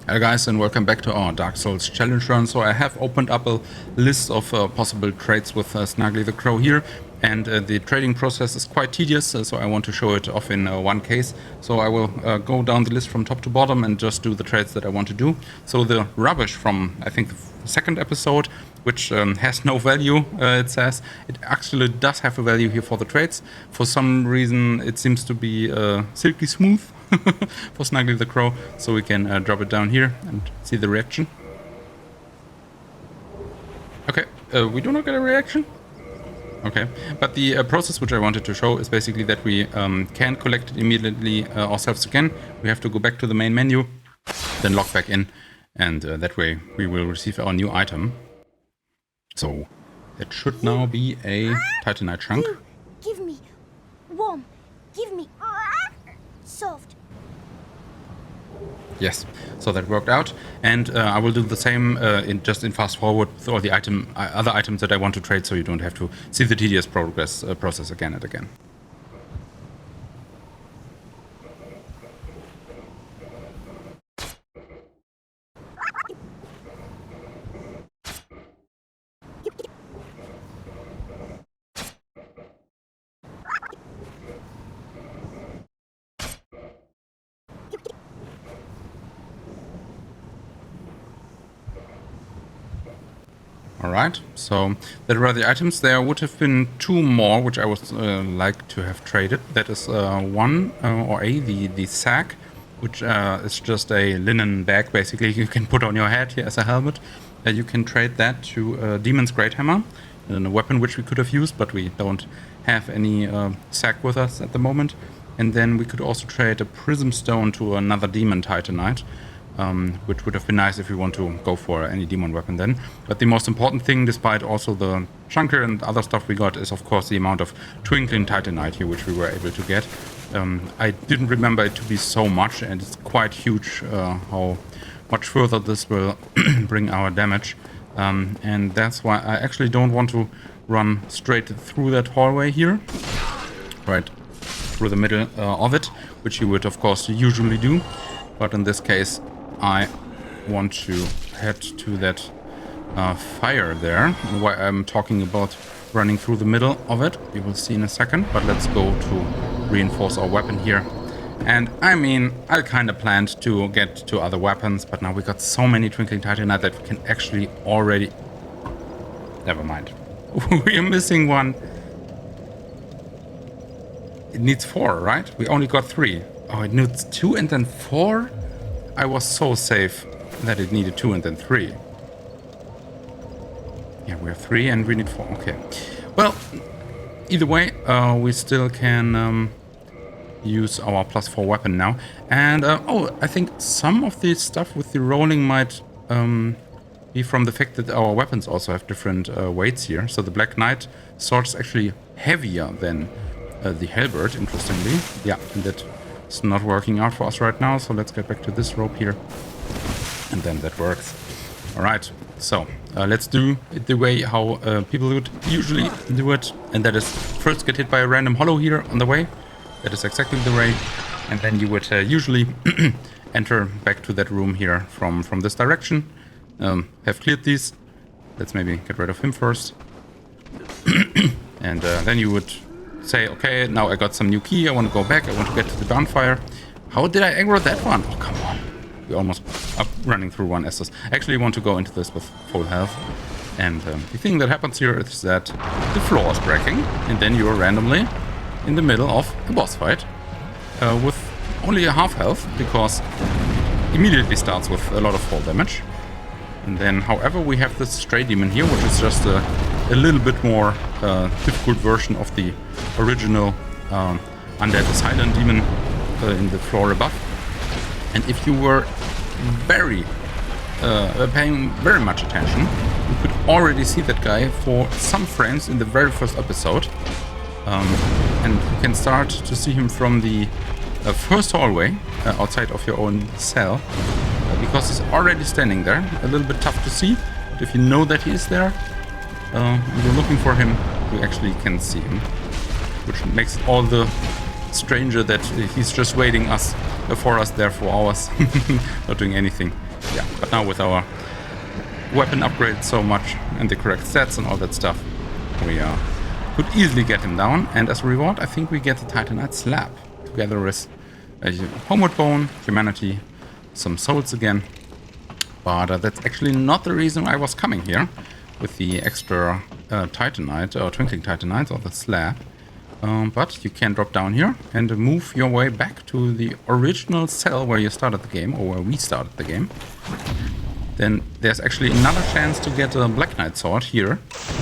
Hello guys, and welcome back to our Dark Souls challenge run. So I have opened up a list of possible trades with Snuggly the Crow here, and the trading process is quite tedious, so I want to show it off in one case. So I will go down the list from top to bottom and just do the trades that I want to do. So the rubbish from, I think, the second episode, which has no value, it says, it actually does have a value here for the trades. For some reason it seems to be silky smooth for Snuggly the Crow, so we can drop it down here and see the reaction. Okay, we do not get a reaction. Okay, but the process which I wanted to show is basically that we can collect it immediately ourselves again. We have to go back to the main menu, then log back in, and that way we will receive our new item. So it should now be a Titanite chunk. Give me warm. Give me soft. Yes, so that worked out, and I will do the same in fast forward with all the other items that I want to trade, so you don't have to see the tedious process again and again. Alright, so that were the items. There would have been two more which I would like to have traded. That is the sack, which is just a linen bag basically you can put on your head here as a helmet. You can trade that to Demon's Great Hammer, and a weapon which we could have used, but we don't have any sack with us at the moment. And then we could also trade a Prism Stone to another Demon Titanite. Which would have been nice if we want to go for any demon weapon then. But the most important thing, despite also the chunker and other stuff we got, is of course the amount of twinkling titanite here which we were able to get. I didn't remember it to be so much, and it's quite huge how much further this will bring our damage. And that's why I actually don't want to run straight through that hallway here. Right through the middle of it, which you would of course usually do. But in this case I want to head to that fire there. Why I'm talking about running through the middle of it, we will see in a second. But let's go to reinforce our weapon here. And I mean, I kind of planned to get to other weapons, but now we got so many Twinkling Titanite that we can actually already... Never mind. We are missing one. It needs 4, right? We only got 3. Oh, it needs 2 and then 4? I was so safe that it needed 2 and then 3. Yeah, we have 3 and we need 4. Okay. Well, either way, we still can use our +4 weapon now. And, I think some of the stuff with the rolling might be from the fact that our weapons also have different weights here. So the Black Knight sword is actually heavier than the halberd, interestingly. Yeah, and that... it's not working out for us right now, so let's get back to this rope here, and then that works. Alright, so let's do it the way how people would usually do it, and that is first get hit by a random hollow here on the way. That is exactly the way, and then you would usually enter back to that room here from this direction. Have cleared these. Let's maybe get rid of him first. And then you would say, okay, now I got some new key, I want to go back, I want to get to the bonfire. How did I aggro that one? Oh, come on. We almost up running through one Estus. Actually want to go into this with full health. And the thing that happens here is that the floor is breaking, and then you are randomly in the middle of a boss fight with only a half health, because it immediately starts with a lot of fall damage. And then, however, we have this stray demon here, which is just a little bit more difficult version of the original undead silent demon in the floor above. And if you were paying very much attention, you could already see that guy for some frames in the very first episode. And you can start to see him from the first hallway outside of your own cell, because he's already standing there. A little bit tough to see, but if you know that he is there, and you're looking for him, you actually can see him, which makes it all the stranger that he's just waiting for us there for hours, not doing anything. Yeah, but now with our weapon upgraded so much and the correct stats and all that stuff, we could easily get him down. And as a reward, I think we get the Titanite slab together with a homeward bone, humanity, some souls again. But that's actually not the reason I was coming here with the extra Titanite or Twinkling Titanite or the slab. But you can drop down here and move your way back to the original cell where you started the game, or where we started the game. Then there's actually another chance to get a Black Knight sword here.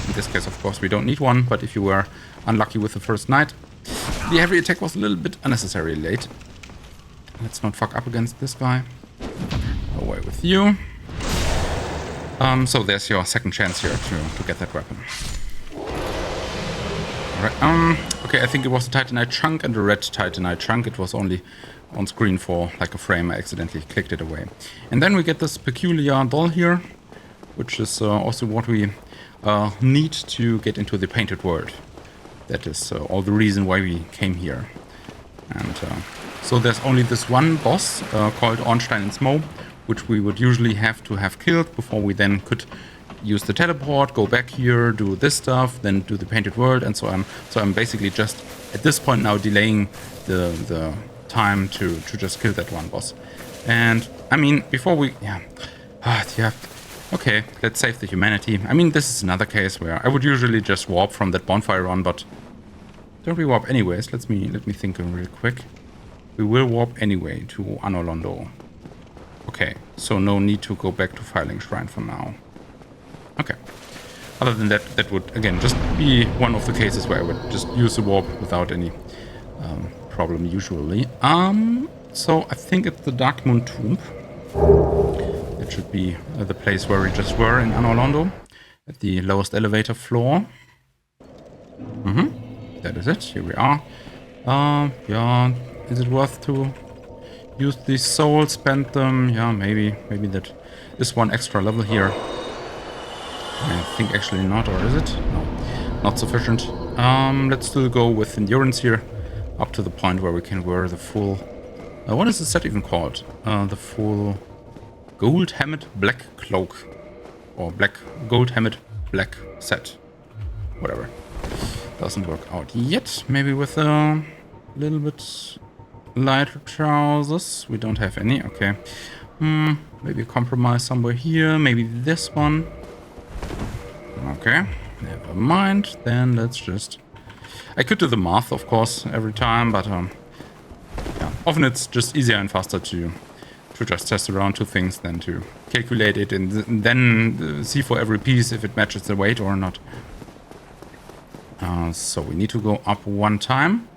In this case, of course, we don't need one, but if you were unlucky with the first night, the heavy attack was a little bit unnecessarily late. Let's not fuck up against this guy. Away with you. So there's your second chance here to get that weapon. Alright, okay, I think it was a Titanite chunk and a red Titanite chunk. It was only on screen for like a frame. I accidentally clicked it away. And then we get this peculiar doll here, which is also what we need to get into the painted world. That is all the reason why we came here. And so there's only this one boss called Ornstein and Smoke, which we would usually have to have killed before we then could use the teleport, go back here, do this stuff, then do the painted world, and so on. So I'm basically just at this point now delaying the time to just kill that one boss. And I mean, before we okay, let's save the humanity. I mean, this is another case where I would usually just warp from that bonfire on, but don't we warp anyways? Let me think real quick. We will warp anyway to Anor Londo. Okay, so no need to go back to Filing Shrine for now. Okay. Other than that, that would, again, just be one of the cases where I would just use the warp without any problem usually. So I think it's the Dark Moon Tomb. That should be the place where we just were in Anor Londo, at the lowest elevator floor. That is it. Here we are. Yeah, is it worth to use these souls, spend them? Yeah, maybe that is one extra level here. I think actually not, or is it? No, not sufficient. Let's still go with endurance here, up to the point where we can wear the full... what is the set even called? The full gold-hammered black cloak. Or gold-hammered black set. Whatever. Doesn't work out yet. Maybe with a little bit lighter trousers. We don't have any, okay. Maybe compromise somewhere here. Maybe this one. Okay, never mind. Then let's just... I could do the math, of course, every time, but yeah, often it's just easier and faster to just test around two things than to calculate it and then see for every piece if it matches the weight or not. So we need to go up one time,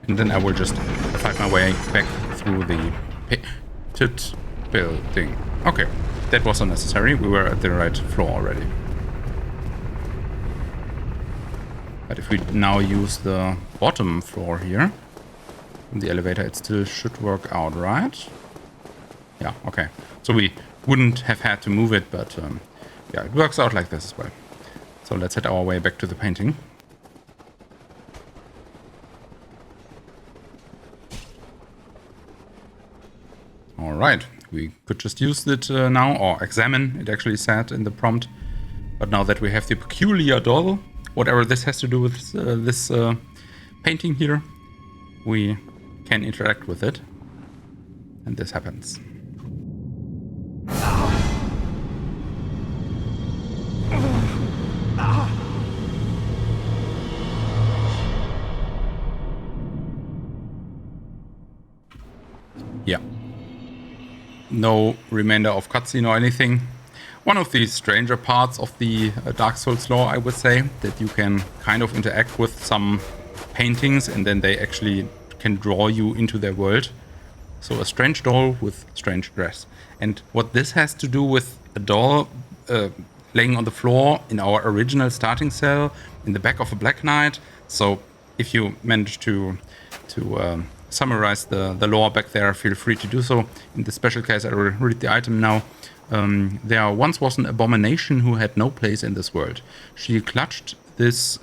and then I will just fight my way back through the pit building. Okay, that was unnecessary. We were at the right floor already. But if we now use the bottom floor here, the elevator, it still should work out, right? Yeah, okay. So we wouldn't have had to move it, but yeah, it works out like this as well. So let's head our way back to the painting. Alright, we could just use it now, or examine, it actually said in the prompt. But now that we have the peculiar doll, whatever this has to do with this painting here, we can interact with it. And this happens. Yeah. No remainder of cutscene or anything. One of the stranger parts of the Dark Souls lore, I would say, that you can kind of interact with some paintings and then they actually can draw you into their world. So a strange doll with strange dress. And what this has to do with a doll laying on the floor in our original starting cell in the back of a Black Knight. So if you manage to summarize the lore back there, feel free to do so. In this special case, I will read the item now. There once was an abomination who had no place in this world. She clutched this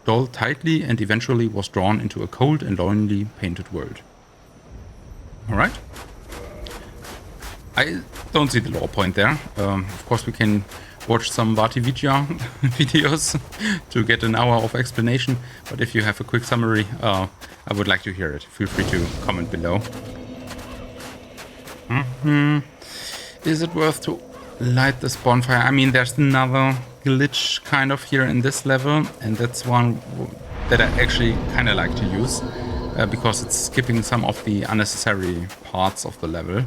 doll tightly and eventually was drawn into a cold and lonely painted world. Alright. I don't see the lore point there. Of course, we can watch some Vatividia videos to get an hour of explanation. But if you have a quick summary, I would like to hear it. Feel free to comment below. Is it worth to light this bonfire? I mean, there's another glitch kind of here in this level, and that's one that I actually kind of like to use because it's skipping some of the unnecessary parts of the level.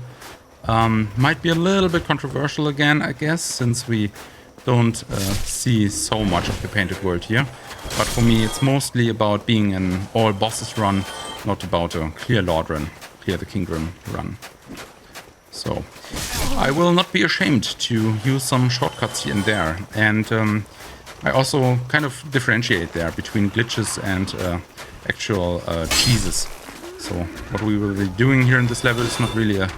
Might be a little bit controversial again, I guess, since we don't see so much of the painted world here. But for me, it's mostly about being an all bosses run, not about a clear Lord run, clear the Kingdom run. So I will not be ashamed to use some shortcuts here and there. And I also kind of differentiate there between glitches and actual cheeses. So what we will be doing here in this level is not really a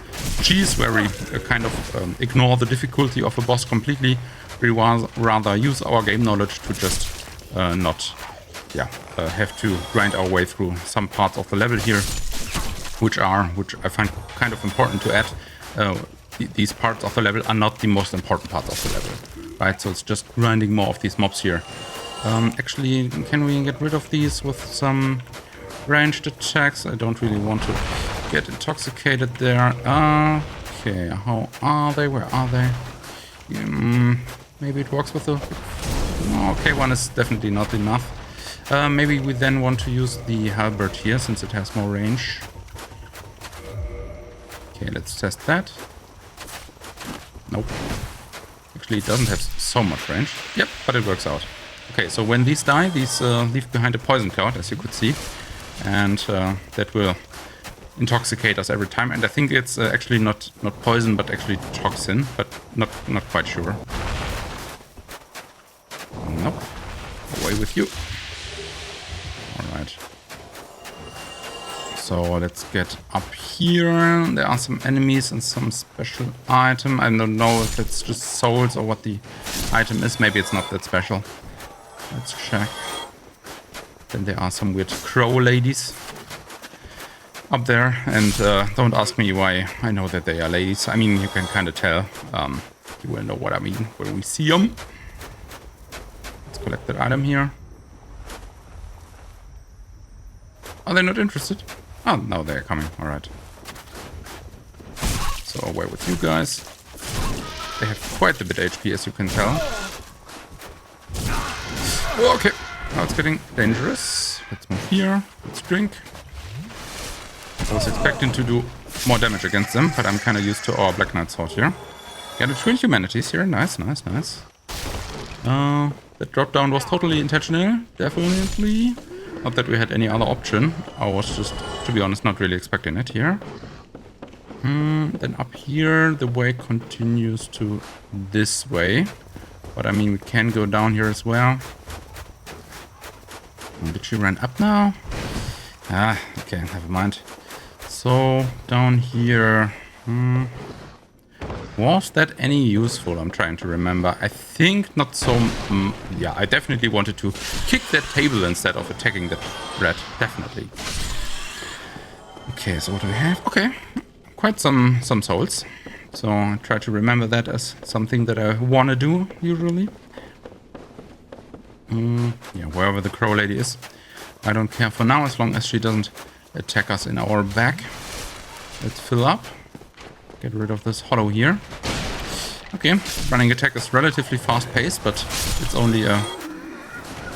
cheese where we kind of ignore the difficulty of a boss completely. We rather use our game knowledge to just not have to grind our way through some parts of the level here, which I find kind of important to add. These parts of the level are not the most important parts of the level, right? So it's just grinding more of these mobs here. Actually, can we get rid of these with some ranged attacks? I don't really want to get intoxicated there. Okay, how are they? Where are they? Maybe it works with the... Okay, one is definitely not enough. Maybe we then want to use the halberd here, since it has more range. Okay, let's test that. Nope. Actually, it doesn't have so much range. Yep, but it works out. Okay, so when these die, these leave behind a poison cloud, as you could see. And that will intoxicate us every time. And I think it's actually not poison, but actually toxin. But not quite sure. Nope. Away with you. Alright. So let's get up here. There are some enemies and some special item. I don't know if it's just souls or what the item is. Maybe it's not that special. Let's check. Then there are some weird crow ladies up there. And don't ask me why I know that they are ladies. I mean, you can kind of tell. You will know what I mean when we see them. Let's collect that item here. Are they not interested? Oh, no, they're coming. All right. So away with you guys. They have quite a bit HP, as you can tell. Oh, okay. Now it's getting dangerous. Let's move here. Let's drink. I was expecting to do more damage against them, but I'm kind of used to our Black Knight sword here. Got a twin humanities here. Nice, nice, nice. That drop down was totally intentional. Definitely. Not that we had any other option. I was just, to be honest, not really expecting it here. Then up here, the way continues to this way. But I mean, we can go down here as well. Did she run up now? Ah, okay, never mind. So, down here... was that any useful? I'm trying to remember. I think not so... yeah, I definitely wanted to kick that table instead of attacking that rat. Definitely. Okay, so what do we have? Okay, quite some souls. So I try to remember that as something that I want to do, usually. Yeah, wherever the crow lady is. I don't care for now, as long as she doesn't attack us in our back. Let's fill up. Get rid of this hollow here. Okay, running attack is relatively fast-paced, but it's only a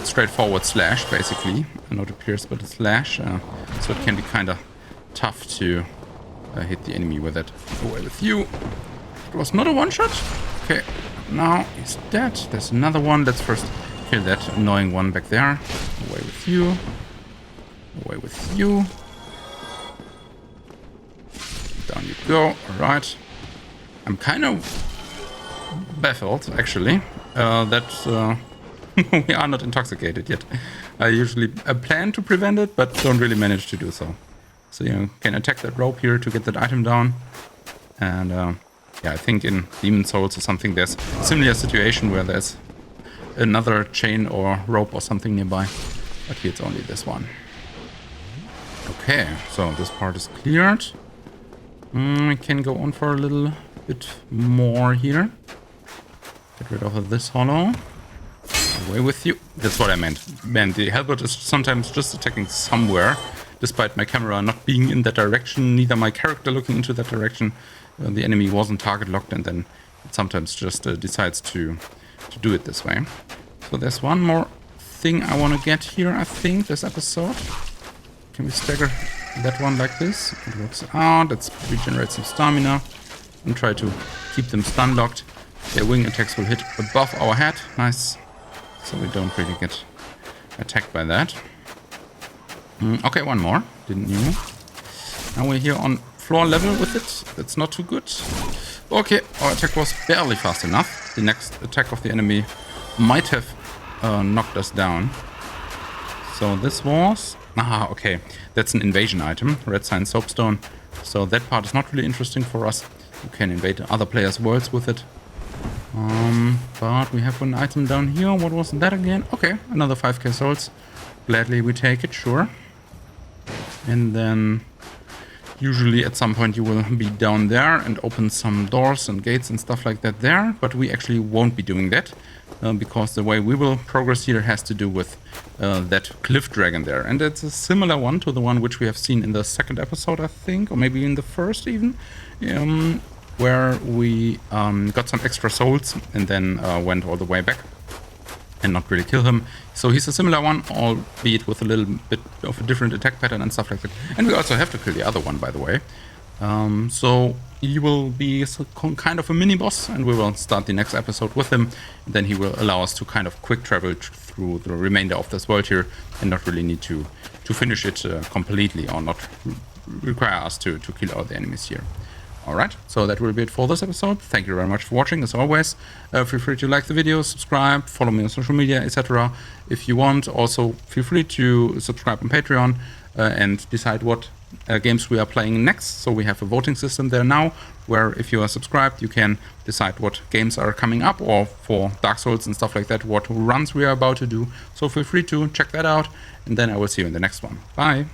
straightforward slash, basically. Not a pierce, but a slash. So it can be kind of tough to hit the enemy with it. Away with you. It was not a one-shot. Okay, now he's dead. There's another one. Let's first kill that annoying one back there. Away with you. Away with you. Down you go. Alright. I'm kind of baffled, actually, that we are not intoxicated yet. I usually plan to prevent it, but don't really manage to do so. So you can attack that rope here to get that item down. And yeah, I think in Demon Souls or something there's a similar situation where there's another chain or rope or something nearby. But here it's only this one. Okay, so this part is cleared. I can go on for a little bit more here. Get rid of this hollow. Away with you. That's what I meant. Man, the halberd is sometimes just attacking somewhere, despite my camera not being in that direction, neither my character looking into that direction. The enemy wasn't target locked, and then it sometimes just decides to do it this way. So there's one more thing I want to get here, I think, this episode. Can we stagger that one like this? It works out. Let's regenerate some stamina and try to keep them stun locked. Their wing attacks will hit above our head. Nice. So we don't really get attacked by that. Okay, one more. Didn't you? Now we're here on floor level with it. That's not too good. Okay, our attack was barely fast enough. The next attack of the enemy might have knocked us down. So this was... okay. That's an invasion item. Red Sign Soapstone. So that part is not really interesting for us. You can invade other players' worlds with it. But we have an item down here. What was that again? Okay, another 5k souls. Gladly we take it, sure. And then usually at some point you will be down there and open some doors and gates and stuff like that there. But we actually won't be doing that because the way we will progress here has to do with that cliff dragon there. And it's a similar one to the one which we have seen in the second episode, I think, or maybe in the first even. Where we got some extra souls and then went all the way back and not really kill him. So he's a similar one, albeit with a little bit of a different attack pattern and stuff like that. And we also have to kill the other one, by the way. So he will be kind of a mini-boss, and we will start the next episode with him. And then he will allow us to kind of quick travel through the remainder of this world here and not really need to finish it completely, or not require us to kill all the enemies here. Alright, so that will be it for this episode. Thank you very much for watching, as always. Feel free to like the video, subscribe, follow me on social media, etc. if you want. Also, feel free to subscribe on Patreon and decide what games we are playing next. So we have a voting system there now, where if you are subscribed, you can decide what games are coming up, or for Dark Souls and stuff like that, what runs we are about to do. So feel free to check that out, and then I will see you in the next one. Bye!